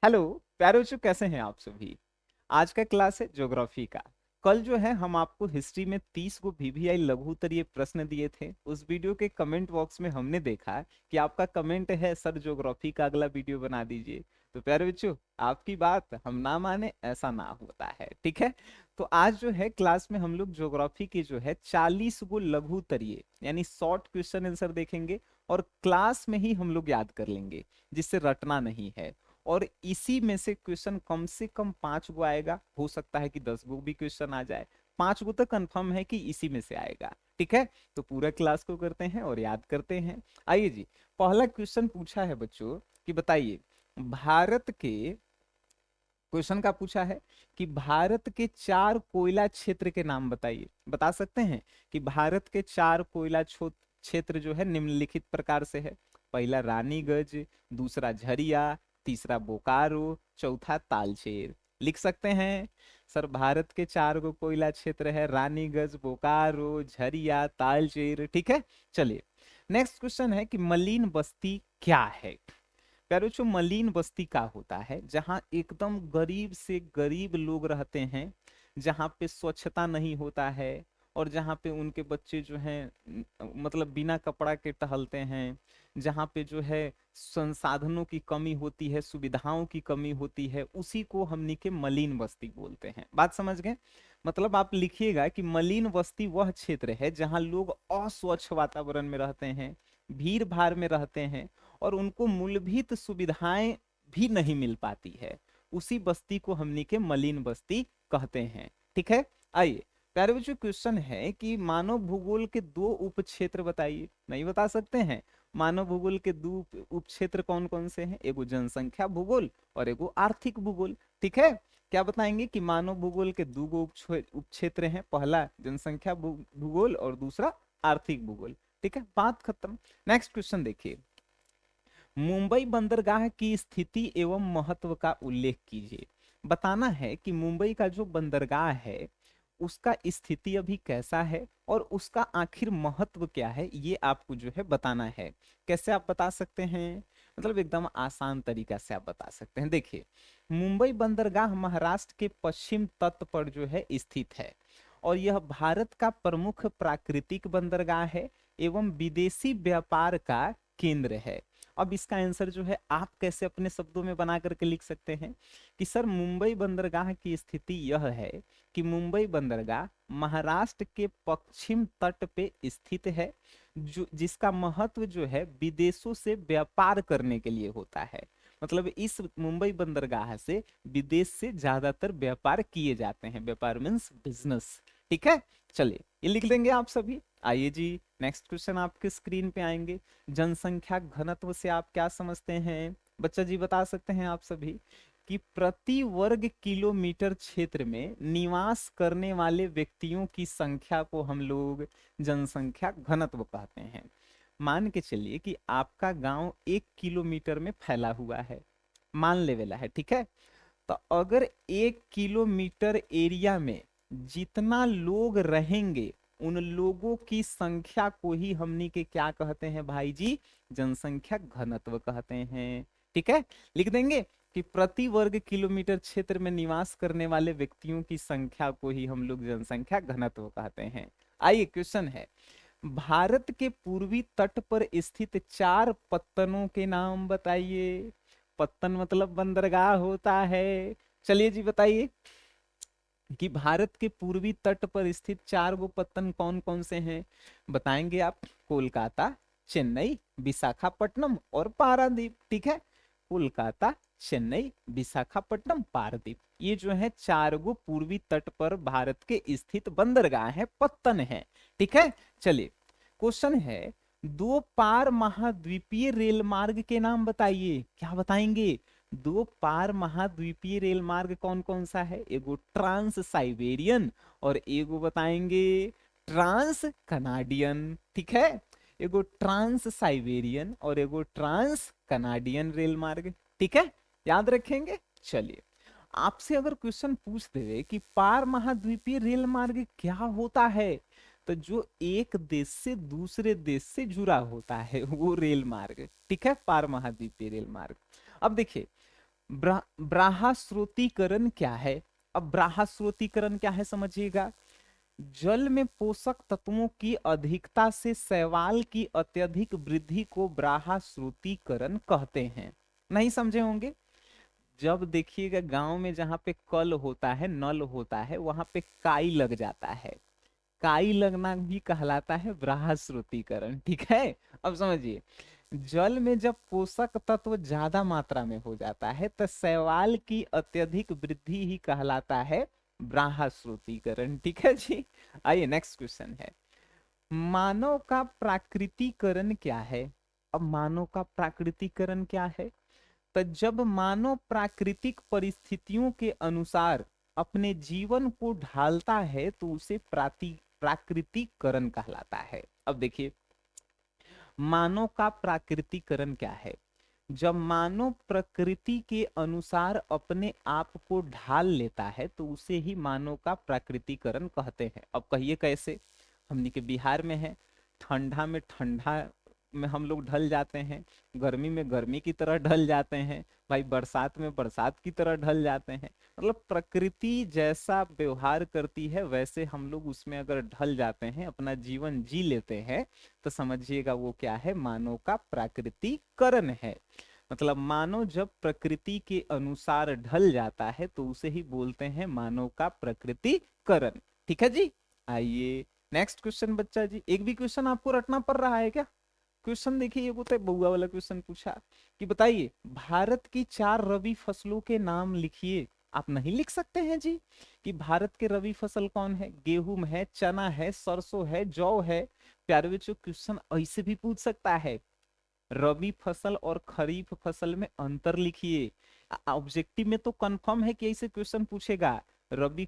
Hello प्यारे बच्चों, कैसे हैं आप सभी। आज का क्लास है ज्योग्राफी का। कल जो है हम आपको हिस्ट्री में 30 को वीवीआई लघु उत्तरीय प्रश्न दिए थे। उस वीडियो के कमेंट बॉक्स में हमने देखा कि आपका कमेंट है, सर ज्योग्राफी का अगला वीडियो बना दीजिए। तो प्यारे बच्चों, आपकी बात हम ना माने ऐसा ना होता है, ठीक है। तो आज जो है क्लास में हम लोग ज्योग्राफी के जो है 40 गो लघु उत्तरीय यानी शॉर्ट क्वेश्चन आंसर देखेंगे और क्लास में ही हम लोग याद कर लेंगे, जिससे रटना नहीं है। और इसी में से क्वेश्चन कम से कम 5 गो आएगा, हो सकता है कि 10 गो भी क्वेश्चन आ जाए। 5 गो तो कंफर्म है कि इसी में से आएगा, ठीक है। तो पूरा क्लास को करते हैं और याद करते हैं। आइए जी, पहला क्वेश्चन पूछा है बच्चों कि बताइए भारत के, क्वेश्चन का पूछा है कि भारत के 4 कोयला क्षेत्र के नाम बताइए। बता सकते हैं कि भारत के 4 कोयला क्षेत्र जो है निम्नलिखित प्रकार से है। पहला रानीगंज, दूसरा झरिया, तीसरा बोकारो, चौथा तालचेर। लिख सकते हैं। सर भारत के 4 गो कोयला क्षेत्र है, रानीगंज, बोकारो, झरिया, तालचेर, ठीक है। चलिए नेक्स्ट क्वेश्चन है कि मलिन बस्ती क्या है। प्यारे बच्चों, मलिन बस्ती का होता है जहां एकदम गरीब से गरीब लोग रहते हैं, जहां पे स्वच्छता नहीं होता है और जहां पे उनके बच्चे जो हैं मतलब बिना कपड़ा के टहलते हैं, जहां पे जो है संसाधनों की कमी होती है, सुविधाओं की कमी होती है, उसी को हमनी के मलिन बस्ती बोलते हैं। बात समझ गए। मतलब आप लिखिएगा कि मलिन बस्ती वह क्षेत्र है जहां लोग अस्वच्छ वातावरण में रहते हैं, भीड़ भाड़ में रहते हैं और उनको मूलभूत सुविधाएं भी नहीं मिल पाती है। उसी बस्ती को हमनी के मलिन बस्ती कहते हैं, ठीक है। आइए प्यारे बच्चों, क्वेश्चन है कि मानव भूगोल के 2 उप क्षेत्र बताइए। नहीं बता सकते हैं। मानव भूगोल के 2 उप क्षेत्र कौन कौन से हैं? एगो जनसंख्या भूगोल और एगो आर्थिक भूगोल, ठीक है। क्या बताएंगे कि मानव भूगोल के 2 गो उप क्षेत्र हैं, पहला जनसंख्या भूगोल और दूसरा आर्थिक भूगोल, ठीक है। बात खत्म। नेक्स्ट क्वेश्चन देखिए, मुंबई बंदरगाह की स्थिति एवं महत्व का उल्लेख कीजिए। बताना है कि मुंबई का जो बंदरगाह है उसका स्थिति अभी कैसा है और उसका आखिर महत्व क्या है, ये आपको जो है बताना है। कैसे आप बता सकते हैं? मतलब एकदम आसान तरीका से आप बता सकते हैं। देखिए, मुंबई बंदरगाह महाराष्ट्र के पश्चिम तट पर जो है स्थित है और यह भारत का प्रमुख प्राकृतिक बंदरगाह है एवं विदेशी व्यापार का केंद्र है। अब इसका आंसर जो है आप कैसे अपने शब्दों में बना करके लिख सकते हैं कि सर मुंबई बंदरगाह की स्थिति यह है कि मुंबई बंदरगाह महाराष्ट्र के पश्चिम तट पे स्थित है, जो जिसका महत्व जो है विदेशों से व्यापार करने के लिए होता है। मतलब इस मुंबई बंदरगाह से विदेश से ज्यादातर व्यापार किए जाते हैं। व्यापार मीन्स बिजनेस, ठीक है। चलिए ये लिख देंगे आप सभी। आइए जी, नेक्स्ट क्वेश्चन आपके स्क्रीन पे आएंगे। जनसंख्या घनत्व से आप क्या समझते हैं? बच्चा जी बता सकते हैं आप सभी कि प्रति वर्ग किलोमीटर क्षेत्र में निवास करने वाले व्यक्तियों की संख्या को हम लोग जनसंख्या घनत्व कहते हैं। मान के चलिए कि आपका गांव 1 किलोमीटर में फैला हुआ है, मान लेवल है, ठीक है। तो अगर 1 किलोमीटर एरिया में जितना लोग रहेंगे उन लोगों की संख्या को ही हमनी के क्या कहते हैं भाई जी? जनसंख्या घनत्व कहते हैं, ठीक है। लिख देंगे कि प्रति वर्ग किलोमीटर क्षेत्र में निवास करने वाले व्यक्तियों की संख्या को ही हम लोग जनसंख्या घनत्व कहते हैं। आइए क्वेश्चन है, भारत के पूर्वी तट पर स्थित 4 पत्तनों के नाम बताइए। पत्तन मतलब बंदरगाह होता है। चलिए जी बताइए कि भारत के पूर्वी तट पर स्थित 4 गो पत्तन कौन कौन से हैं? बताएंगे आप। कोलकाता, चेन्नई, विशाखापट्टनम और पारादीप, ठीक है। कोलकाता, चेन्नई, विशाखापट्टनम, पारादीप, ये जो है 4 गो पूर्वी तट पर भारत के स्थित बंदरगाह है, पत्तन है, ठीक है। चलिए क्वेश्चन है, दो पार महाद्वीपीय रेल मार्ग के नाम बताइए। क्या बताएंगे? दो पार महाद्वीपीय रेल मार्ग कौन कौन सा है? एगो ट्रांस साइबेरियन और एगो बताएंगे ट्रांस कनाडियन, ठीक है। एगो ट्रांस साइबेरियन और एगो ट्रांस कनाडियन रेल मार्ग, ठीक है। याद रखेंगे। चलिए आपसे अगर क्वेश्चन पूछ दे कि पार महाद्वीपीय रेल मार्ग क्या होता है, तो जो एक देश से दूसरे देश से जुड़ा होता है वो रेल मार्ग, ठीक है, पार महाद्वीपीय रेल मार्ग। अब देखिए, ब्राह्यस्रोतीकरण क्या है? अब ब्राह्यस्रोतीकरण क्या है समझिएगा। जल में पोषक तत्वों की अधिकता से शैवाल की अत्यधिक वृद्धि को ब्राह्यस्रोतीकरण कहते हैं। नहीं समझे होंगे। जब देखिएगा गांव में जहां पे कल होता है, नल होता है, वहां पे काई लग जाता है। काई लगना भी कहलाता है ब्राह्यस्रोतीकरण। ठीक है। अब समझिए, जल में जब पोषक तत्व ज्यादा मात्रा में हो जाता है तो शैवाल की अत्यधिक वृद्धि ही कहलाता है ब्राह्यस्रोतीकरण। ठीक है जी। आइए नेक्स्ट क्वेश्चन है, मानव का प्राकृतिकरण क्या है? अब मानव का प्राकृतिकरण क्या है? तो जब मानव प्राकृतिक परिस्थितियों के अनुसार अपने जीवन को ढालता है तो उसे प्राकृतिकरण कहलाता है। अब देखिए, मानव का प्राकृतिकरण क्या है? जब मानव प्रकृति के अनुसार अपने आप को ढाल लेता है तो उसे ही मानव का प्राकृतिकरण कहते हैं। अब कहिए कैसे? हमनी के बिहार में है, ठंडा में ठंडा में हम लोग ढल जाते हैं, गर्मी में गर्मी की तरह ढल जाते हैं, भाई बरसात में बरसात की तरह ढल जाते हैं। मतलब प्रकृति जैसा व्यवहार करती है वैसे हम लोग उसमें अगर ढल जाते हैं, अपना जीवन जी लेते हैं, तो समझिएगा वो क्या है? मानव का प्राकृतिकरण है। मतलब मानव जब प्रकृति के अनुसार ढल जाता है तो उसे ही बोलते हैं मानव का प्रकृतिकरण। ठीक है जी। आइए नेक्स्ट क्वेश्चन बच्चा जी, एक भी क्वेश्चन आपको रटना पड़ रहा है क्या? क्वेश्चन देखिए, ये बोलते बउआ वाला क्वेश्चन पूछा कि बताइए भारत की 4 रबी फसलों के नाम लिखिए। आप नहीं लिख सकते हैं जी कि भारत के रबी फसल कौन है? गेहूं है, चना है, सरसों है, जौ है। प्यारे बच्चों, क्वेश्चन ऐसे भी पूछ सकता है, रबी फसल और खरीफ फसल में अंतर लिखिए। ऑब्जेक्टिव में तो कंफर्म है कि ऐसे क्वेश्चन पूछेगा। रबी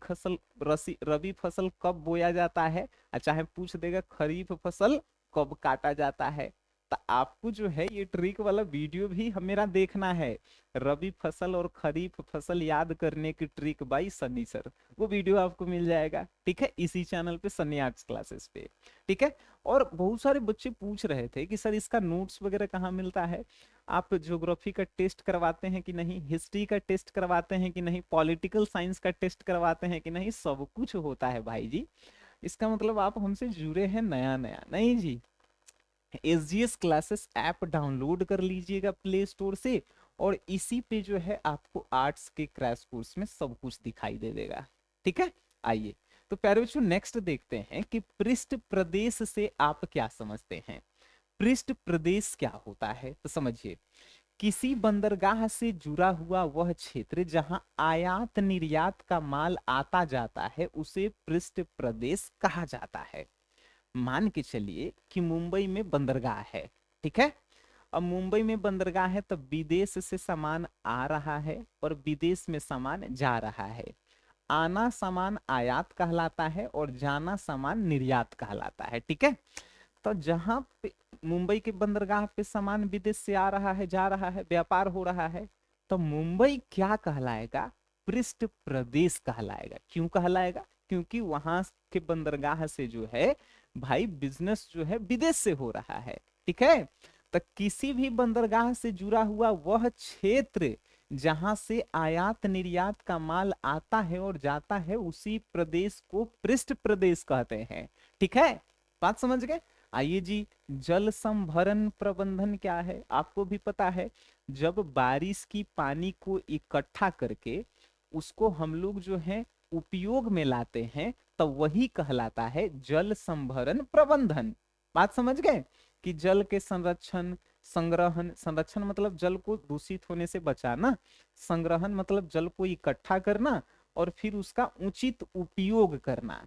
फसल कब बोया जाता है, चाहे पूछ देगा खरीफ फसल कब काटा जाता है। तो आपको जो है ये ट्रिक वाला वीडियो भी मेरा देखना है, रबी फसल और खरीफ फसल याद करने की ट्रिक बाई सनी सर। वो वीडियो आपको मिल जाएगा, ठीक है, इसी चैनल पे, सनी आर्ट्स क्लासेस पे। ठीक है। और बहुत सारे बच्चे पूछ रहे थे कि सर इसका नोट्स वगैरह कहाँ मिलता है? आप ज्योग्राफी का टेस्ट करवाते हैं कि नहीं, हिस्ट्री का टेस्ट करवाते हैं कि नहीं, पॉलिटिकल साइंस का टेस्ट करवाते हैं कि नहीं? सब कुछ होता है भाई जी। इसका मतलब आप हमसे जुड़े हैं नया नया। नहीं जी, एसजीएस क्लासेस ऐप डाउनलोड कर लीजिएगा प्ले स्टोर से, और इसी पे जो है आपको आर्ट्स के क्रैश कोर्स में सब कुछ दिखाई दे देगा। ठीक है। आइए तो प्यारे बच्चों नेक्स्ट देखते हैं कि पृष्ठ प्रदेश से आप क्या समझते हैं। पृष्ठ प्रदेश क्या होता है? तो समझिए, किसी बंदरगाह से जुड़ा हुआ वह क्षेत्र जहां आयात निर्यात का माल आता जाता है उसे पृष्ठ प्रदेश कहा जाता है। मान के चलिए कि मुंबई में बंदरगाह है। ठीक है। अब मुंबई में बंदरगाह है तो विदेश से सामान आ रहा है और विदेश में सामान जा रहा है। आना सामान आयात कहलाता है और जाना सामान निर्यात कहलाता है। ठीक है। तो जहां पे मुंबई के बंदरगाह पे सामान विदेश से आ रहा है, जा रहा है, व्यापार हो रहा है, तो मुंबई क्या कहलाएगा? पृष्ठ प्रदेश कहलाएगा। क्यों कहलाएगा? क्योंकि वहां के बंदरगाह से जो है भाई बिजनेस जो है विदेश से हो रहा है। ठीक है। तो किसी भी बंदरगाह से जुड़ा हुआ वह क्षेत्र जहां से आयात निर्यात का माल आता है और जाता है उसी प्रदेश को पृष्ठ प्रदेश कहते हैं। ठीक है, बात समझ गए। आइए जी, जल संभरण प्रबंधन क्या है? आपको भी पता है, जब बारिश की पानी को इकट्ठा करके उसको हम लोग जो है उपयोग में लाते हैं तो वही कहलाता है जल संभरण प्रबंधन। बात समझ गए कि जल के संरक्षण, संग्रहण, संरक्षण मतलब जल को दूषित होने से बचाना, संग्रहण मतलब जल को इकट्ठा करना, और फिर उसका उचित उपयोग करना।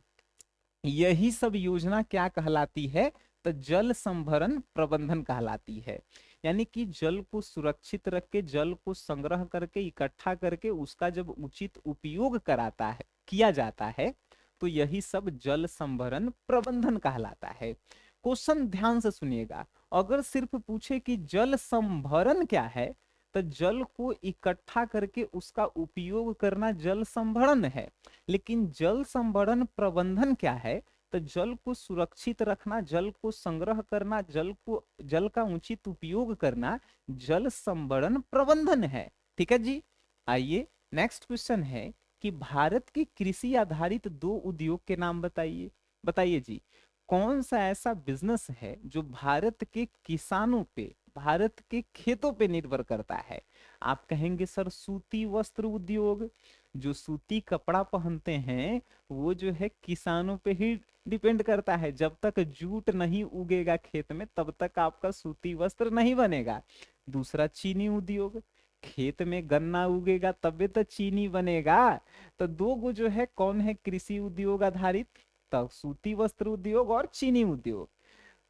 यही सब योजना क्या कहलाती है? तो जल संभरण प्रबंधन कहलाती है। यानी कि जल को सुरक्षित रख के, जल को संग्रह करके, इकट्ठा करके उसका जब उचित उपयोग कराता है, किया जाता है, तो यही सब जल संभरण प्रबंधन कहलाता है। क्वेश्चन ध्यान से सुनिएगा, अगर सिर्फ पूछे कि जल संभरण क्या है, तो जल को इकट्ठा करके उसका उपयोग करना जल संभरण है। लेकिन जल संभरण प्रबंधन क्या है? तो जल को सुरक्षित रखना, जल को संग्रह करना, जल का उचित उपयोग करना जल संभरण प्रबंधन है। ठीक है जी। आइए नेक्स्ट क्वेश्चन है कि भारत के कृषि आधारित दो उद्योग के नाम बताइए। बताइए जी, कौन सा ऐसा बिजनेस है जो भारत के किसानों पे, भारत के खेतों पे निर्भर करता है। आप कहेंगे सर सूती वस्त्र उद्योग, जो सूती कपड़ा पहनते हैं वो जो है किसानों पे ही डिपेंड करता है। जब तक जूट नहीं उगेगा खेत में तब तक आपका सूती वस्त्र नहीं बनेगा। दूसरा चीनी उद्योग, खेत में गन्ना उगेगा तबे तो चीनी बनेगा। तो दो गो जो है कौन है कृषि उद्योग आधारित, तो सूती वस्त्र उद्योग और चीनी उद्योग।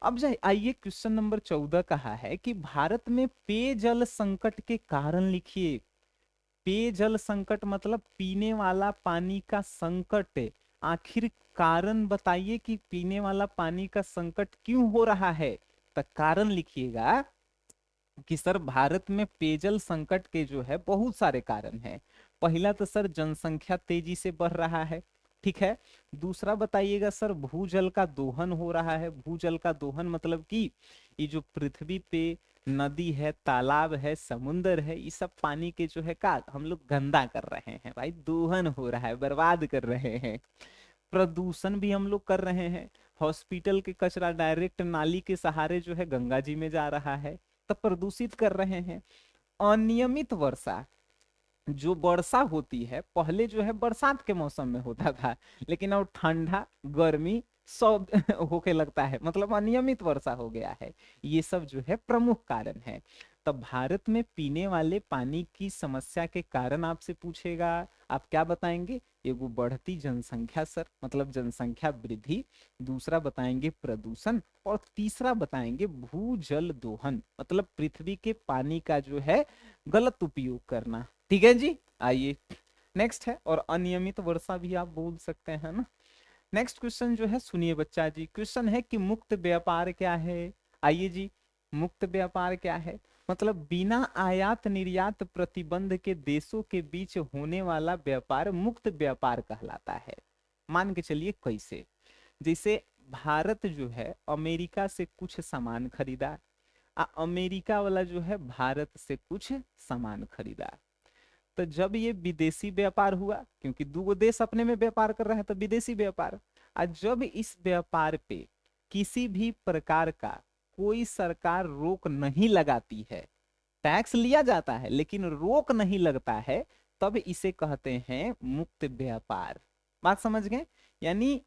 अब जाए आइए क्वेश्चन नंबर 14 कहा है कि भारत में पेयजल संकट के कारण लिखिए। पेयजल संकट मतलब पीने वाला पानी का संकट। आखिर कारण बताइए कि पीने वाला पानी का संकट क्यों हो रहा है। तो कारण लिखिएगा कि सर भारत में पेयजल संकट के जो है बहुत सारे कारण हैं। पहला तो सर जनसंख्या तेजी से बढ़ रहा है, ठीक है। दूसरा बताइएगा सर भूजल का दोहन हो रहा है। भूजल का दोहन मतलब कि ये जो पृथ्वी पे नदी है, तालाब है, समुंदर है, ये सब पानी के जो है का हम लोग गंदा कर रहे हैं भाई, दोहन हो रहा है, बर्बाद कर रहे हैं। प्रदूषण भी हम लोग कर रहे हैं। हॉस्पिटल के कचरा डायरेक्ट नाली के सहारे जो है गंगा जी में जा रहा है, तब प्रदूषित कर रहे हैं। अनियमित वर्षा, जो वर्षा होती है पहले जो है बरसात के मौसम में होता था, लेकिन अब ठंडा गर्मी सब होके लगता है, मतलब अनियमित वर्षा हो गया है। ये सब जो है प्रमुख कारण है। तब भारत में पीने वाले पानी की समस्या के कारण आपसे पूछेगा, आप क्या बताएंगे। एगो बढ़ती जनसंख्या सर, मतलब जनसंख्या वृद्धि। दूसरा बताएंगे प्रदूषण, और तीसरा बताएंगे भूजल दोहन, मतलब पृथ्वी के पानी का जो है गलत उपयोग करना। ठीक है जी। आइए नेक्स्ट है, और अनियमित वर्षा भी आप बोल सकते हैं ना। नेक्स्ट क्वेश्चन जो है सुनिए बच्चा जी, क्वेश्चन है कि मुक्त व्यापार क्या है। आइए जी, मुक्त व्यापार क्या है। मतलब बिना आयात निर्यात प्रतिबंध के देशों के बीच होने वाला व्यापार मुक्त व्यापार कहलाता है। मान के चलिए कैसे, जैसे भारत जो है अमेरिका से कुछ सामान खरीदा, अमेरिका वाला जो है भारत से कुछ सामान खरीदा। तो जब ये विदेशी व्यापार हुआ, क्योंकि दो देश अपने में व्यापार कर रहे हैं तो विदेशी व्यापार। आज जब इस व्यापार पे किसी भी प्रकार का कोई सरकार रोक नहीं लगाती है, टैक्स लिया जाता है लेकिन रोक नहीं लगता है, तब इसे कहते हैं मुक्त व्यापार। बात समझ गए। यानी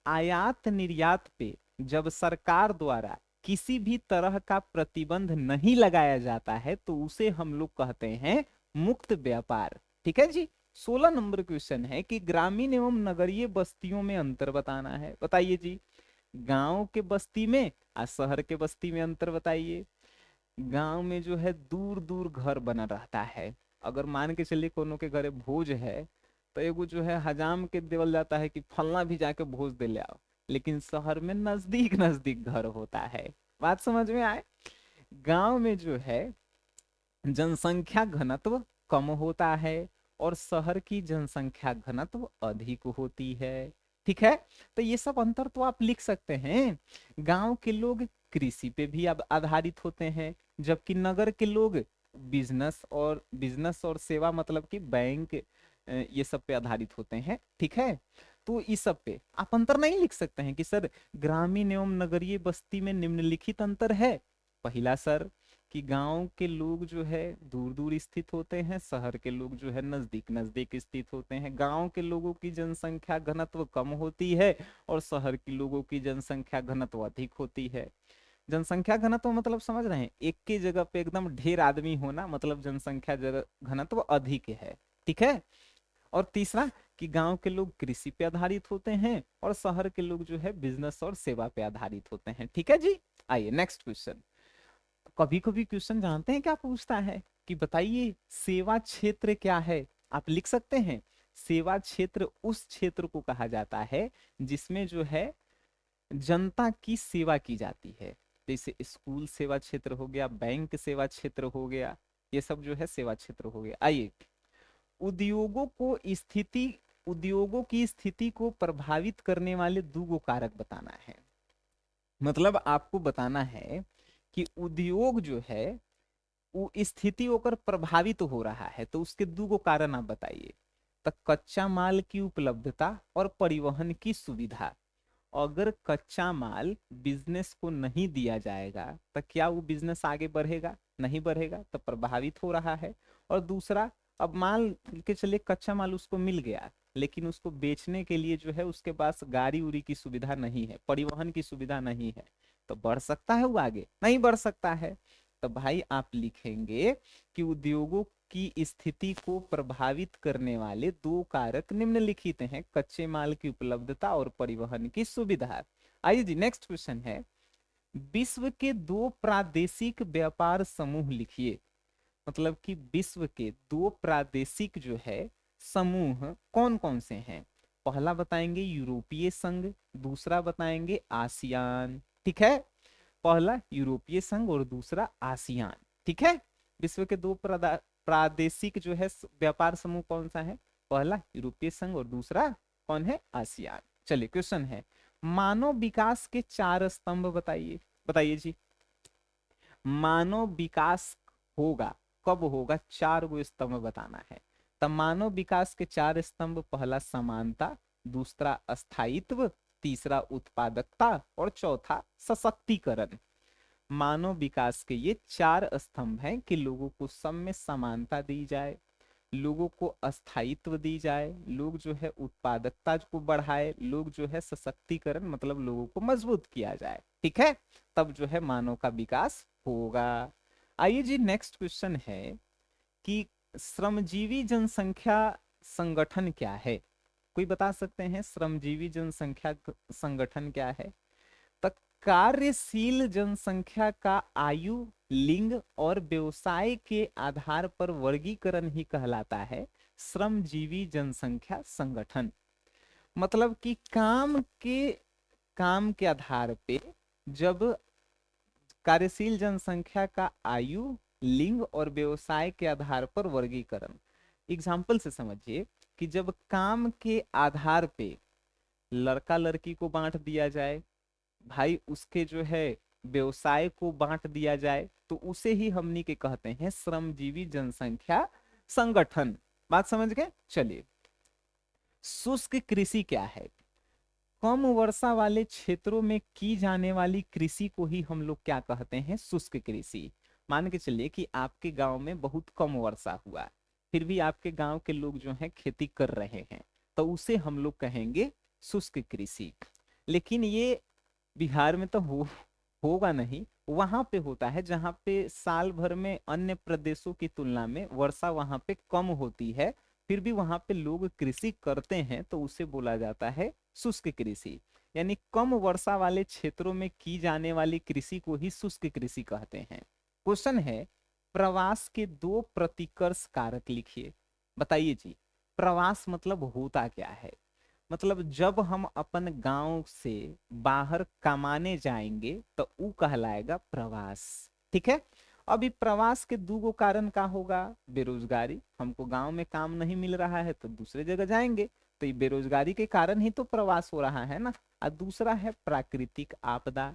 आयात निर्यात पे जब सरकार द्वारा किसी भी तरह का प्रतिबंध नहीं लगाया जाता है तो उसे हम लोग कहते हैं मुक्त व्यापार। ठीक है जी। 16 नंबर क्वेश्चन है कि ग्रामीण एवं नगरीय बस्तियों में अंतर बताना है। बताइए जी, गांव के बस्ती में और शहर के बस्ती में अंतर बताइए। गांव में जो है दूर दूर घर बना रहता है। अगर मान के चलिए कोनो के घरे भोज है तो एगो जो है हजाम के देवल जाता है कि फलना भी जाके भोज दे ले आओ, लेकिन शहर में नजदीक नजदीक घर होता है। बात समझ में आए। गांव में जो है जनसंख्या घनत्व कम होता है और शहर की जनसंख्या घनत्व अधिक होती है। ठीक है। तो ये सब अंतर तो आप लिख सकते हैं। गांव के लोग कृषि पे भी अब आधारित होते हैं, जबकि नगर के लोग बिजनेस और सेवा मतलब कि बैंक ये सब पे आधारित होते हैं। ठीक है। तो इस सब पे आप अंतर नहीं लिख सकते हैं कि सर ग्रामीण एवं नगरीय बस्ती में निम्नलिखित अंतर है। पहला सर कि गांव के लोग जो है दूर दूर स्थित होते हैं, शहर के लोग जो है नजदीक नजदीक स्थित होते हैं। गांव के लोगों की जनसंख्या घनत्व कम होती है और शहर के लोगों की जनसंख्या घनत्व अधिक होती है। जनसंख्या घनत्व मतलब समझ रहे हैं, एक की जगह पे एकदम ढेर आदमी होना, मतलब जनसंख्या जगह घनत्व अधिक है। ठीक है। और तीसरा कि गांव के लोग कृषि पे आधारित होते हैं और शहर के लोग जो है बिजनेस और सेवा पे आधारित होते हैं। ठीक है जी। आइए नेक्स्ट क्वेश्चन। कभी कभी क्वेश्चन जानते हैं क्या पूछता है कि बताइए सेवा क्षेत्र क्या है। आप लिख सकते हैं, सेवा क्षेत्र उस क्षेत्र को कहा जाता है जिसमें जो है जनता की सेवा की जाती है। जैसे स्कूल सेवा क्षेत्र हो गया, बैंक सेवा क्षेत्र हो गया, ये सब जो है सेवा क्षेत्र हो गया। आइए उद्योगों को स्थिति उद्योगों की स्थिति को प्रभावित करने वाले दो कारक बताना है। मतलब आपको बताना है कि उद्योग जो है वो स्थिति होकर प्रभावित हो रहा है, तो उसके दो गो कारण आप बताइए। तो कच्चा माल की उपलब्धता और परिवहन की सुविधा। अगर कच्चा माल बिजनेस को नहीं दिया जाएगा तो क्या वो बिजनेस आगे बढ़ेगा? नहीं बढ़ेगा, तो प्रभावित हो रहा है। और दूसरा, अब मान के चलिए कच्चा माल उसको मिल गया, लेकिन उसको बेचने के लिए जो है उसके पास गाड़ी उड़ी की सुविधा नहीं है, परिवहन की सुविधा नहीं है, तो बढ़ सकता है वो आगे? नहीं बढ़ सकता है। तो भाई आप लिखेंगे कि उद्योगों की स्थिति को प्रभावित करने वाले दो कारक निम्नलिखित हैं, कच्चे माल की उपलब्धता और परिवहन की सुविधा। आइए जी, नेक्स्ट क्वेश्चन है, विश्व के दो प्रादेशिक व्यापार समूह लिखिए। मतलब कि विश्व के दो प्रादेशिक जो है समूह कौन कौन से हैं? पहला बताएंगे यूरोपीय संघ, दूसरा बताएंगे आसियान। ठीक है, पहला यूरोपीय संघ और दूसरा आसियान। ठीक है, विश्व के दो प्रादेशिक जो है व्यापार समूह कौन सा है? पहला यूरोपीय संघ और दूसरा कौन है? आसियान। चलिए क्वेश्चन है, मानव विकास के चार स्तंभ बताइए। बताइए जी, मानव विकास होगा कब होगा? चार गो स्तंभ बताना है। तब मानव विकास के चार स्तंभ, पहला समानता, दूसरा स्थायित्व, तीसरा उत्पादकता और चौथा सशक्तिकरण। मानव विकास के ये चार स्तंभ हैं कि लोगों को सब में समानता दी जाए, लोगों को स्थायित्व दी जाए, लोग जो है उत्पादकता को बढ़ाए, लोग जो है सशक्तिकरण मतलब लोगों को मजबूत किया जाए। ठीक है, तब जो है मानव का विकास होगा। आइए जी, नेक्स्ट क्वेश्चन है कि श्रमजीवी जनसंख्या संगठन क्या है? कोई बता सकते हैं श्रमजीवी जनसंख्या संगठन क्या है? तो कार्यशील जनसंख्या का आयु, लिंग और व्यवसाय के आधार पर वर्गीकरण ही कहलाता है श्रमजीवी जनसंख्या संगठन। मतलब कि काम के आधार पे जब कार्यशील जनसंख्या का आयु, लिंग और व्यवसाय के आधार पर वर्गीकरण। एग्जाम्पल से समझिए कि जब काम के आधार पे लड़का लड़की को बांट दिया जाए, भाई उसके जो है व्यवसाय को बांट दिया जाए, तो उसे ही हमनी के कहते हैं श्रमजीवी जनसंख्या संगठन। बात समझ गए? चलिए, शुष्क कृषि क्या है? कम वर्षा वाले क्षेत्रों में की जाने वाली कृषि को ही हम लोग क्या कहते हैं? शुष्क कृषि। मान के चलिए कि आपके गांव में बहुत कम वर्षा हुआ, फिर भी आपके गांव के लोग जो हैं खेती कर रहे हैं, तो उसे हम लोग कहेंगे शुष्क कृषि। लेकिन ये बिहार में तो होगा नहीं, वहां पे होता है जहां पे साल भर में अन्य प्रदेशों की तुलना में वर्षा वहां पे कम होती है, फिर भी वहां पे लोग कृषि करते हैं, तो उसे बोला जाता है शुष्क कृषि। यानी कम वर्षा वाले क्षेत्रों में की जाने वाली कृषि को ही शुष्क कृषि कहते हैं। क्वेश्चन है, प्रवास के दो प्रतिकर्ष कारक लिखिए। बताइए जी, प्रवास मतलब होता क्या है? मतलब जब हम अपन गांव से बाहर कमाने जाएंगे तो वो कहलाएगा प्रवास। ठीक है, अभी प्रवास के दो गो कारण का होगा, बेरोजगारी, हमको गांव में काम नहीं मिल रहा है तो दूसरे जगह जाएंगे, तो ये बेरोजगारी के कारण ही तो प्रवास हो रहा है ना। और दूसरा है प्राकृतिक आपदा।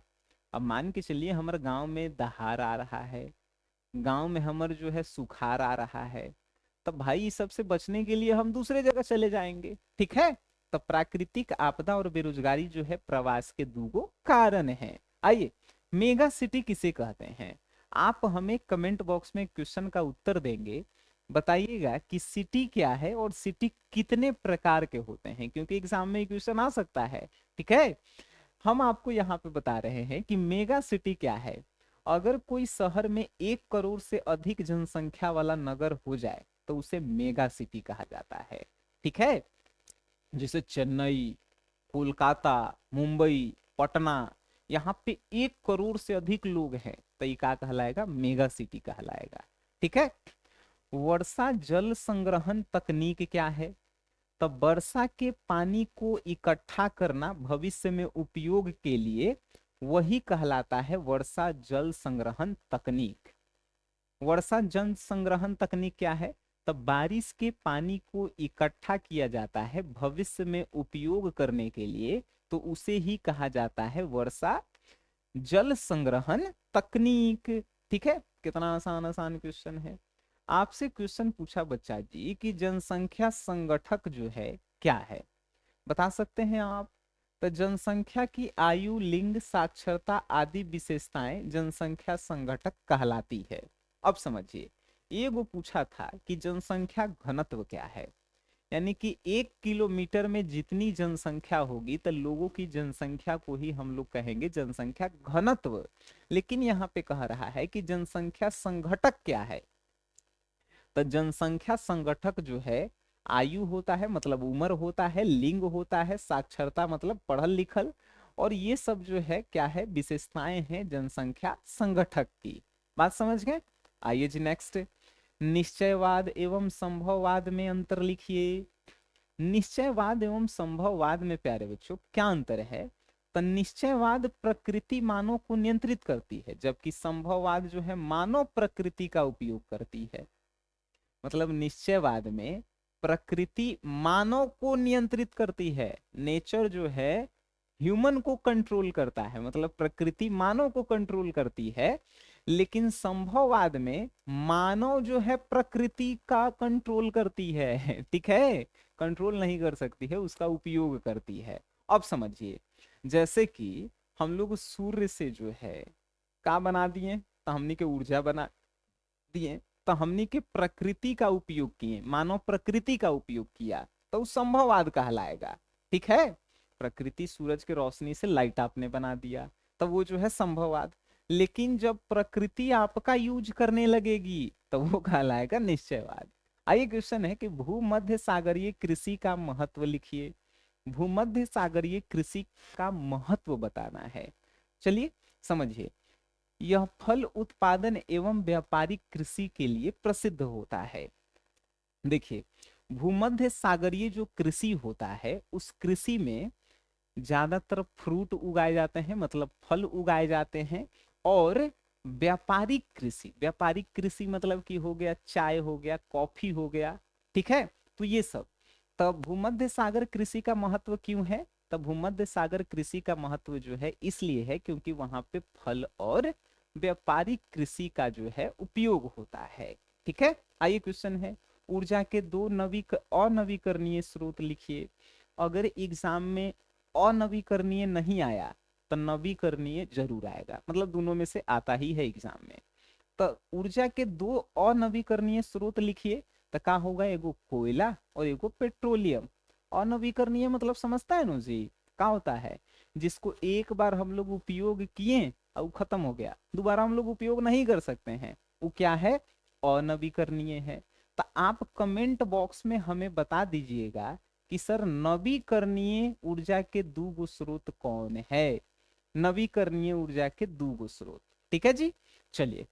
अब मान के चलिए हमारे गांव में दहाड़ आ रहा है, गांव में हमारे जो है सुखाड़ आ रहा है, तब भाई इस सब से बचने के लिए हम दूसरे जगह चले जाएंगे। ठीक है, तब प्राकृतिक आपदा और बेरोजगारी जो है प्रवास के दो कारण हैं। आइए, मेगा सिटी किसे कहते हैं? आप हमें कमेंट बॉक्स में क्वेश्चन का उत्तर देंगे, बताइएगा कि सिटी क्या है और सिटी कितने प्रकार के होते हैं, क्योंकि एग्जाम में क्वेश्चन आ सकता है। ठीक है, हम आपको यहाँ पे बता रहे हैं कि मेगा सिटी क्या है। अगर कोई शहर में 1 करोड़ से अधिक जनसंख्या वाला नगर हो जाए तो उसे मेगा सिटी कहा जाता है। ठीक है, जैसे चेन्नई, कोलकाता, मुंबई, पटना, यहाँ पे 1 करोड़ से अधिक लोग हैं, तो ये क्या कहलाएगा? मेगा सिटी कहलाएगा। ठीक है, वर्षा जल संग्रहण तकनीक क्या है? तब वर्षा के पानी को इकट्ठा करना भविष्य में उपयोग के लिए, वही कहलाता है वर्षा जल संग्रहण तकनीक। वर्षा जल संग्रहण तकनीक क्या है? तब बारिश के पानी को इकट्ठा किया जाता है भविष्य में उपयोग करने के लिए, तो उसे ही कहा जाता है वर्षा जल संग्रहण तकनीक। ठीक है, कितना आसान आसान क्वेश्चन है। आपसे क्वेश्चन पूछा बच्चा जी कि जनसंख्या संगठक जो है क्या है, बता सकते हैं आप? तो जनसंख्या की आयु, लिंग, साक्षरता आदि विशेषताएं जनसंख्या संगठक कहलाती है। अब समझिए, ये वो पूछा था कि जनसंख्या घनत्व क्या है, यानी कि 1 किलोमीटर में जितनी जनसंख्या होगी तो लोगों की जनसंख्या को ही हम लोग कहेंगे जनसंख्या घनत्व। लेकिन यहाँ पे कह रहा है कि जनसंख्या संघटक क्या है। तो जनसंख्या संगठक जो है, आयु होता है मतलब उम्र होता है, लिंग होता है, साक्षरता मतलब पढ़ल लिखल, और ये सब जो है क्या है, विशेषताएं हैं जनसंख्या संगठक की। बात समझ गए? आइए जी नेक्स्ट, निश्चयवाद एवं संभववाद में अंतर लिखिए। निश्चयवाद एवं संभववाद में प्यारे बच्चों क्या अंतर है? तो निश्चयवाद प्रकृति मानव को नियंत्रित करती है, जबकि संभववाद जो है मानव प्रकृति का उपयोग करती है। मतलब निश्चयवाद में प्रकृति मानव को नियंत्रित करती है, नेचर जो है ह्यूमन को कंट्रोल करता है, मतलब प्रकृति मानव को कंट्रोल करती है। लेकिन संभववाद में मानव जो है प्रकृति का कंट्रोल करती है। ठीक है, कंट्रोल नहीं कर सकती है, उसका उपयोग करती है। अब समझिए, जैसे कि हम लोग सूर्य से जो है का बना दिए, तो हमने के ऊर्जा बना दिए, तो हमने के प्रकृति का उपयोग किए, मानव प्रकृति का उपयोग किया, तो संभववाद कहलाएगा। ठीक है, प्रकृति सूरज के रोशनी से लाइट आपने बना दिया, तो वो जो है संभववाद। लेकिन जब प्रकृति आपका यूज करने लगेगी तो वो कहलाएगा निश्चयवाद। आइए क्वेश्चन है कि भूमध्य सागरीय कृषि का महत्व लिखिए। भूमध्य सागरीय कृषि का महत्व बताना है। चलिए समझिए, यह फल उत्पादन एवं व्यापारिक कृषि के लिए प्रसिद्ध होता है। देखिए, भूमध्य सागरीय जो कृषि होता है उस कृषि में ज्यादातर फ्रूट उगाए जाते हैं, मतलब फल उगाए जाते हैं। और व्यापारिक कृषि मतलब कि हो गया चाय, हो गया कॉफी, हो गया। ठीक है, तो ये सब। तब भूमध्य सागर कृषि का महत्व क्यों है? तब भूमध्य सागर कृषि का महत्व जो है इसलिए है क्योंकि वहां पे फल और व्यापारिक कृषि का जो है उपयोग होता है। ठीक है, आइए क्वेश्चन है, ऊर्जा के दो अनवीकरणीय स्रोत लिखिए। अगर एग्जाम में अनवीकरणीय नहीं आया तो नवीकरणीय जरूर आएगा, मतलब दोनों में से आता ही है एग्जाम में। तो ऊर्जा के दो अनवीकरणीय स्रोत लिखिए, तो क्या होगा, एगो कोयला और एगो पेट्रोलियम। अनवीकरणीय मतलब समझता है ना जी, क्या होता है, जिसको एक बार हम लोग उपयोग किए और वो खत्म हो गया, दोबारा हम लोग उपयोग नहीं कर सकते हैं, वो क्या है, अनवीकरणीय है। तो आप कमेंट बॉक्स में हमें बता दीजिएगा कि सर नवीकरणीय ऊर्जा के दो गो स्रोत कौन है। नवीकरणीय ऊर्जा के दो गो स्रोत। ठीक है जी, चलिए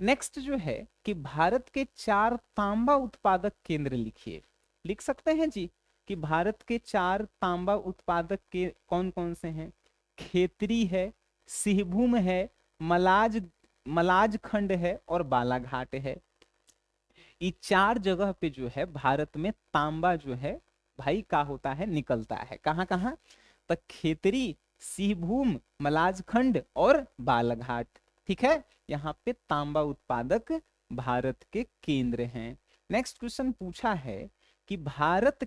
नेक्स्ट जो है कि भारत के 4 तांबा उत्पादक केंद्र लिखिए। लिख सकते हैं जी कि भारत के 4 तांबा उत्पादक के कौन कौन से हैं? खेतरी है, सिंहभूम है, मलाज मलाज खंड है और बालाघाट है। ये 4 जगह पे जो है भारत में तांबा जो है भाई का होता है, निकलता है। कहाँ कहाँ? तो खेतरी, सिंहभूम, मलाजखंड और बालाघाट। ठीक है, यहाँ पे तांबा उत्पादक भारत के केंद्र हैं। नेक्स्ट क्वेश्चन पूछा है कि भारत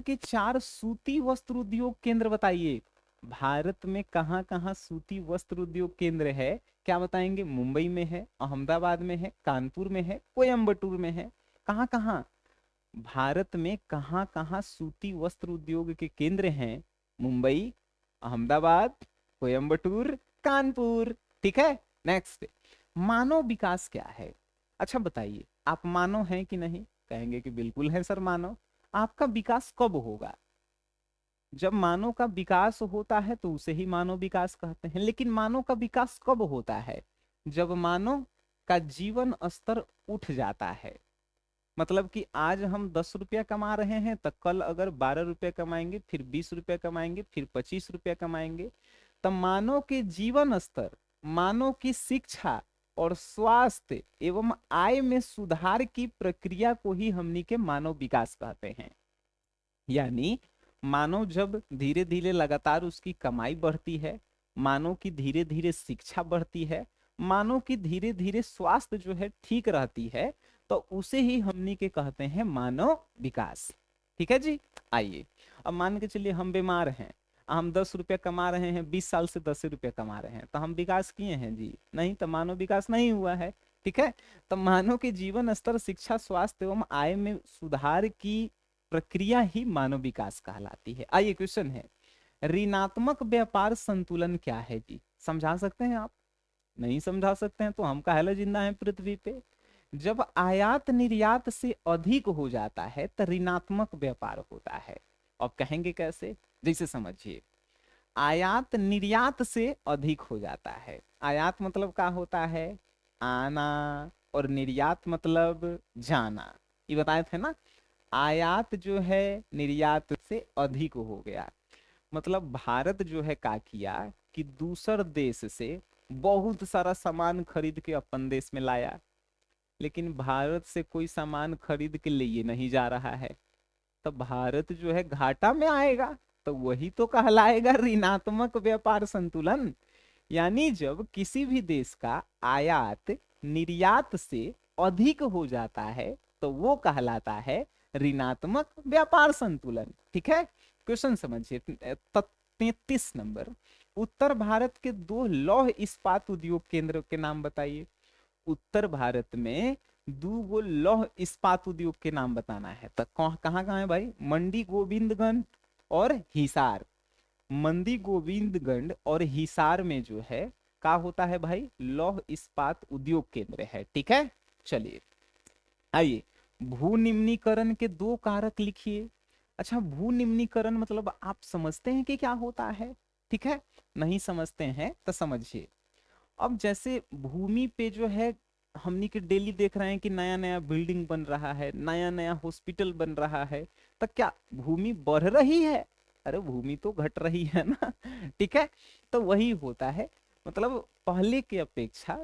के 4 सूती वस्त्र उद्योग केंद्र बताइए। भारत में कहाँ कहाँ सूती वस्त्र उद्योग केंद्र है? क्या बताएंगे? मुंबई में है, अहमदाबाद में है, कानपुर में है, कोयम्बटूर में है। कहाँ कहाँ भारत में कहाँ कहाँ सूती वस्त्र उद्योग के केंद्र हैं? मुंबई, अहमदाबाद, कोयम्बटूर, कानपुर। ठीक है, नेक्स्ट, मानव विकास क्या है? अच्छा बताइए, आप मानव हैं कि नहीं? कहेंगे कि बिल्कुल है सर मानव। आपका विकास कब होगा? जब मानव का विकास होता है तो उसे ही मानव विकास कहते हैं। लेकिन मानव का विकास कब होता है? जब मानव का जीवन स्तर उठ जाता है। मतलब कि आज हम 10 रुपया कमा रहे हैं तो कल अगर 12 रुपया कमाएंगे, फिर 20 रुपया कमाएंगे, फिर 25 रुपया कमाएंगे। तब मानव के जीवन स्तर, मानव की शिक्षा और स्वास्थ्य एवं आय में सुधार की प्रक्रिया को ही हमनी के मानव विकास कहते हैं। यानी मानव जब धीरे धीरे लगातार उसकी कमाई बढ़ती है, मानव की धीरे धीरे शिक्षा बढ़ती है, मानव की धीरे धीरे स्वास्थ्य जो है ठीक रहती है, तो उसे ही हमनी के कहते हैं मानव विकास। ठीक है जी। आइए, अब मान के चलिए हम बीमार हैं, हम 10 रुपया कमा रहे हैं, 20 साल से 10 रुपया कमा रहे हैं, तो हम विकास किए हैं जी? नहीं, तो मानव विकास नहीं हुआ है। ठीक है। तो मानव के जीवन स्तर, शिक्षा, स्वास्थ्य एवं आय में सुधार की प्रक्रिया ही मानव विकास कहलाती है। आइए, क्वेश्चन है, ऋणात्मक व्यापार संतुलन क्या है जी? समझा सकते हैं आप? नहीं समझा सकते हैं तो हम काहे जिंदा है पृथ्वी पे? जब आयात निर्यात से अधिक हो जाता है तो ऋणात्मक व्यापार होता है। अब कहेंगे कैसे? जैसे समझिए, आयात निर्यात से अधिक हो जाता है। आयात मतलब क्या होता है? आना, और निर्यात मतलब जाना। ये बताए थे ना, आयात जो है निर्यात से अधिक हो गया। मतलब भारत जो है क्या किया कि दूसर देश से बहुत सारा सामान खरीद के अपन देश में लाया, लेकिन भारत से कोई सामान खरीद के लिए नहीं जा रहा है, तो भारत जो है घाटा में आएगा। तो वही तो कहलाएगा ऋणात्मक व्यापार संतुलन। यानी जब किसी भी देश का आयात निर्यात से अधिक हो जाता है तो वो कहलाता है ऋणात्मक व्यापार संतुलन। ठीक है। क्वेश्चन समझिए, 33 नंबर, उत्तर भारत के 2 लौह इस्पात उद्योग केंद्र के नाम बताइए। उत्तर भारत में 2 लौह इस्पात उद्योग के नाम बताना है, तो कहाँ कहाँ है भाई? मंडी गोविंदगंज और हिसार। मंडी गोविंदगंज और हिसार में जो है क्या होता है भाई? लौह इस्पात उद्योग केंद्र है। ठीक है। चलिए, आइए, भू निम्नीकरण के 2 कारक लिखिए। अच्छा, भू निम्नीकरण मतलब आप समझते हैं कि क्या होता है? ठीक है। नहीं समझते हैं तो समझिए। अब जैसे भूमि पे जो है हमनी के डेली देख रहे हैं कि नया नया बिल्डिंग बन रहा है, नया नया हॉस्पिटल बन रहा है, तो क्या भूमि बढ़ रही है? अरे भूमि तो घट रही है ना। ठीक है। तो वही होता है, मतलब पहले के अपेक्षा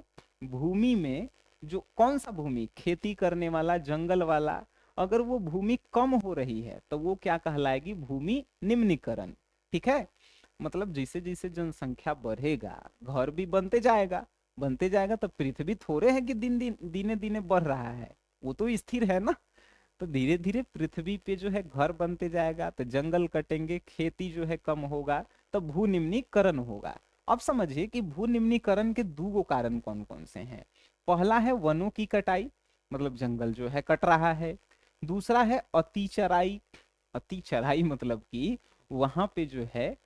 भूमि में जो कौन सा भूमि, खेती करने वाला, जंगल वाला, अगर वो भूमि कम हो रही है तो वो क्या कहलाएगी? भूमि निम्नीकरण। ठीक है। मतलब जैसे जैसे जनसंख्या बढ़ेगा, घर भी बनते जाएगा, तो पृथ्वी थोड़े है कि दिन दिन दिने दिने बढ़ रहा है, वो तो स्थिर है ना। तो धीरे धीरे पृथ्वी पे जो है घर बनते जाएगा, तो जंगल कटेंगे, खेती जो है कम होगा, तो भू निम्नीकरण होगा। अब समझिए कि भू निम्नीकरण के 2 कारण कौन कौन से हैं। पहला है वनों की कटाई, मतलब जंगल जो है कट रहा है। दूसरा है अति चराई। अति चराई मतलब कि वहां पे जो है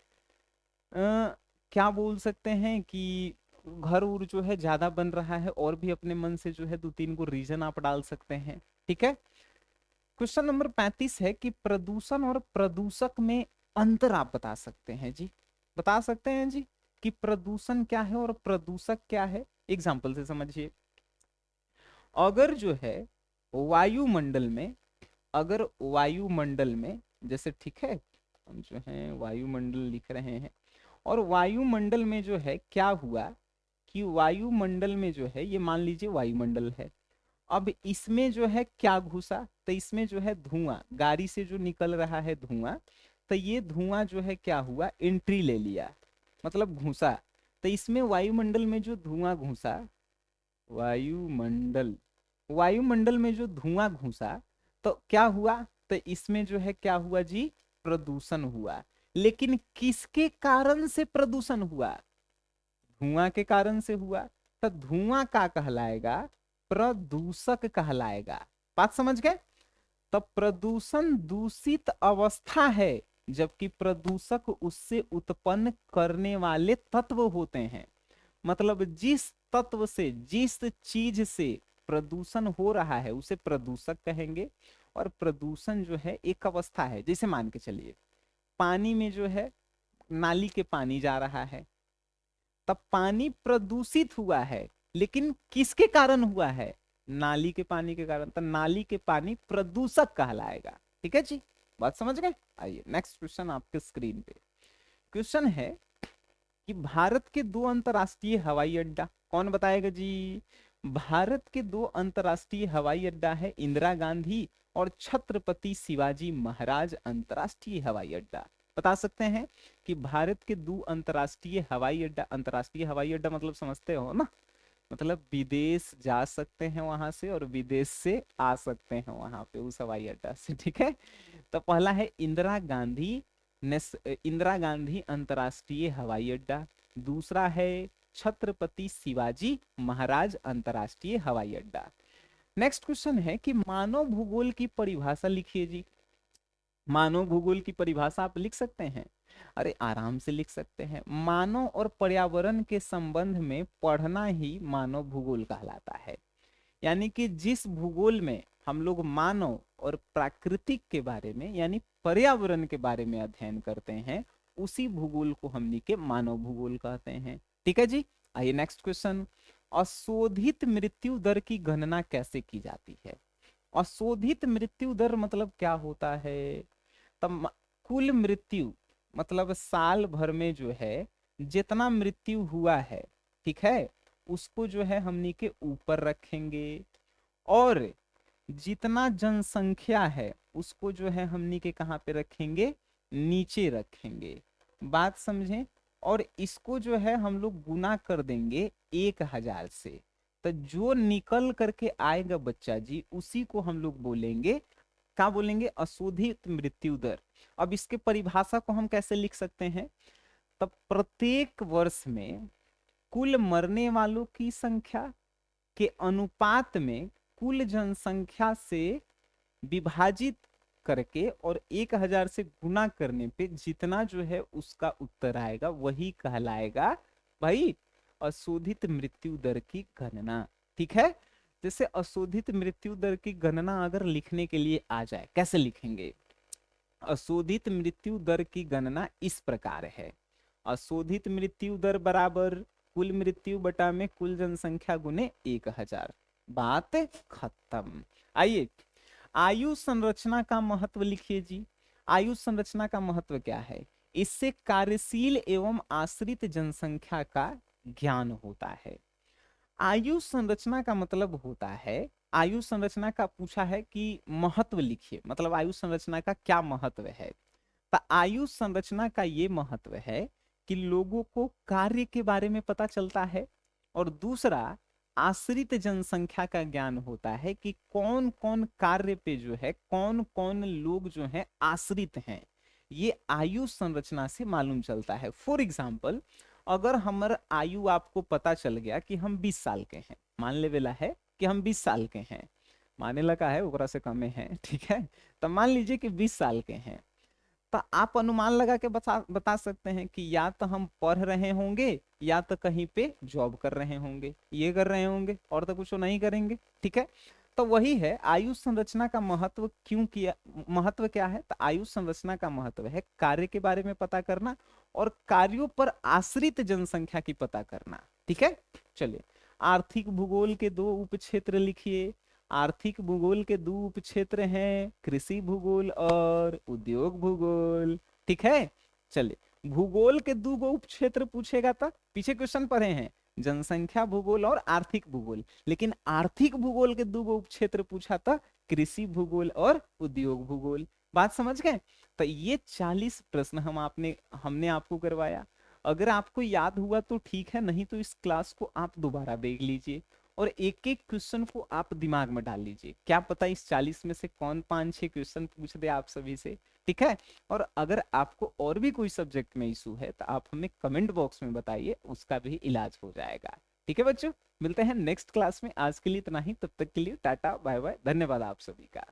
क्या बोल सकते हैं कि घर उर जो है ज्यादा बन रहा है, और भी अपने मन से जो है 2-3 रीजन आप डाल सकते हैं। ठीक है। क्वेश्चन नंबर 35 है कि प्रदूषण और प्रदूषक में अंतर आप बता सकते हैं जी? बता सकते हैं जी कि प्रदूषण क्या है और प्रदूषक क्या है? एग्जाम्पल से समझिए। अगर जो है वायुमंडल में, अगर वायुमंडल में जैसे, ठीक है, हम जो है वायुमंडल लिख रहे हैं, और वायुमंडल में जो है क्या हुआ कि वायुमंडल में जो है, ये मान लीजिए वायुमंडल है, अब इसमें जो है क्या घुसा? तो इसमें जो है धुआं, गाड़ी से जो निकल रहा है धुआं, तो ये धुआं जो है क्या हुआ? एंट्री ले लिया, मतलब घुसा। तो इसमें वायुमंडल में जो धुआं घुसा, वायुमंडल वायुमंडल में जो धुआं घुसा, तो क्या हुआ? तो इसमें जो है क्या हुआ जी? प्रदूषण हुआ। लेकिन किसके कारण से प्रदूषण हुआ? धुआं के कारण से हुआ। तो धुआं का कहलाएगा? प्रदूषक कहलाएगा। बात समझ गए? तब प्रदूषण दूषित अवस्था है, जबकि प्रदूषक उससे उत्पन्न करने वाले तत्व होते हैं। मतलब जिस तत्व से, जिस चीज से प्रदूषण हो रहा है उसे प्रदूषक कहेंगे। और प्रदूषण जो है एक अवस्था है। जैसे मान के चलिए, पानी में जो है नाली के पानी जा रहा है, तब पानी प्रदूषित हुआ है, लेकिन किसके कारण हुआ है? नाली के पानी के कारण। तो नाली के पानी प्रदूषक कहलाएगा। ठीक है जी, बात समझ गए? आइए नेक्स्ट क्वेश्चन आपके स्क्रीन पे। क्वेश्चन है कि भारत के 2 अंतरराष्ट्रीय हवाई अड्डा, कौन बताएगा जी? भारत के 2 अंतरराष्ट्रीय हवाई अड्डा है इंदिरा गांधी और छत्रपति शिवाजी महाराज अंतरराष्ट्रीय हवाई अड्डा। बता सकते हैं कि भारत के 2 अंतरराष्ट्रीय हवाई अड्डा, अंतरराष्ट्रीय हवाई अड्डा मतलब समझते हो ना मतलब विदेश जा सकते हैं वहां से और विदेश से आ सकते हैं वहां पे उस हवाई अड्डा से, ठीक है। तो पहला है इंदिरा गांधी अंतर्राष्ट्रीय हवाई अड्डा। दूसरा है छत्रपति शिवाजी महाराज अंतर्राष्ट्रीय हवाई अड्डा। नेक्स्ट क्वेश्चन है कि मानव भूगोल की परिभाषा लिखिए जी। मानव भूगोल की परिभाषा आप लिख सकते हैं? अरे आराम से लिख सकते हैं। मानव और पर्यावरण के संबंध में पढ़ना ही मानव भूगोल कहलाता है। यानी कि जिस भूगोल में हम लोग मानव और प्राकृतिक के बारे में यानी पर्यावरण के बारे में अध्ययन करते हैं, उसी भूगोल को हमनी के मानव भूगोल कहते हैं। ठीक है जी। आइए नेक्स्ट क्वेश्चन। अशोधित मृत्यु दर की गणना कैसे की जाती है? अशोधित मृत्यु दर मतलब क्या होता है? तब कुल मृत्यु मतलब साल भर में जो है जितना मृत्यु हुआ है, ठीक है, उसको जो है हमनी के ऊपर रखेंगे, और जितना जनसंख्या है उसको जो है हमनी के कहाँ पे रखेंगे? नीचे रखेंगे। बात समझें। और इसको जो है हम लोग गुना कर देंगे 1000 से। तो जो निकल करके आएगा बच्चा जी, उसी को हम लोग बोलेंगे, क्या बोलेंगे? अशोधित मृत्यु दर। अब इसके परिभाषा को हम कैसे लिख सकते हैं? तब प्रत्येक वर्ष में कुल मरने वालों की संख्या के अनुपात में कुल जनसंख्या से विभाजित करके और 1000 से गुना करने पे जितना जो है उसका उत्तर आएगा वही कहलाएगा भाई अशोधित मृत्यु दर की गणना। ठीक है। जैसे अशोधित मृत्यु दर की गणना अगर लिखने के लिए आ जाए, कैसे लिखेंगे? अशोधित मृत्यु दर की गणना इस प्रकार है। अशोधित मृत्यु दर बराबर कुल मृत्यु बटा में कुल जनसंख्या गुने 1000। बात खत्म। आइए आयु संरचना का महत्व लिखिए जी। आयु संरचना का महत्व क्या है? इससे कार्यशील एवं आश्रित जनसंख्या का ज्ञान होता है। आयु संरचना का मतलब होता है, आयु संरचना का पूछा है कि महत्व लिखिए, मतलब आयु संरचना का क्या महत्व है। तो आयु संरचना का ये महत्व है कि लोगों को कार्य के बारे में पता चलता है, और दूसरा आश्रित जनसंख्या का ज्ञान होता है कि कौन कौन कार्य पे जो है कौन कौन लोग जो है आश्रित हैं, ये आयु संरचना से मालूम चलता है। फॉर एग्जाम्पल, अगर हमारा आयु आपको पता चल गया कि हम 20 साल के हैं, मान ले वेला है कि हम 20 साल के हैं, माने लगा है ओकरा से कमे हैं, ठीक है, तो मान लीजिए कि 20 साल के हैं, तो आप अनुमान लगा के बता सकते हैं कि या तो हम पढ़ रहे होंगे या तो कहीं पे जॉब कर रहे होंगे, ये कर रहे होंगे और तो कुछ नहीं करेंगे। ठीक है। तो वही है आयु संरचना का महत्व क्यों किया, महत्व क्या है? तो आयु संरचना का महत्व है कार्य के बारे में पता करना और कार्यों पर आश्रित जनसंख्या की पता करना। ठीक है। चलिए आर्थिक भूगोल के 2 उपक्षेत्र लिखिए। आर्थिक भूगोल के 2 उपक्षेत्र हैं, कृषि भूगोल और उद्योग भूगोल। ठीक है। चलिए भूगोल के 2 उपक्षेत्र पूछेगा तो पीछे क्वेश्चन पढ़े हैं, जनसंख्या भूगोल और आर्थिक भूगोल, लेकिन आर्थिक भूगोल के 2 उपक्षेत्र पूछा था, कृषि भूगोल और उद्योग भूगोल। बात समझ गए? तो ये 40 प्रश्न हमने आपको करवाया। अगर आपको याद हुआ तो ठीक है, नहीं तो इस क्लास को आप दोबारा देख लीजिए और एक एक क्वेश्चन को आप दिमाग में डाल लीजिए, क्या पता इस 40 में से कौन 5-6 क्वेश्चन पूछ दे आप सभी से। ठीक है। और अगर आपको और भी कोई सब्जेक्ट में इशू है तो आप हमें कमेंट बॉक्स में बताइए, उसका भी इलाज हो जाएगा। ठीक है बच्चों, मिलते हैं नेक्स्ट क्लास में। आज के लिए इतना ही, तब तक के लिए टाटा बाय बाय, धन्यवाद आप सभी का।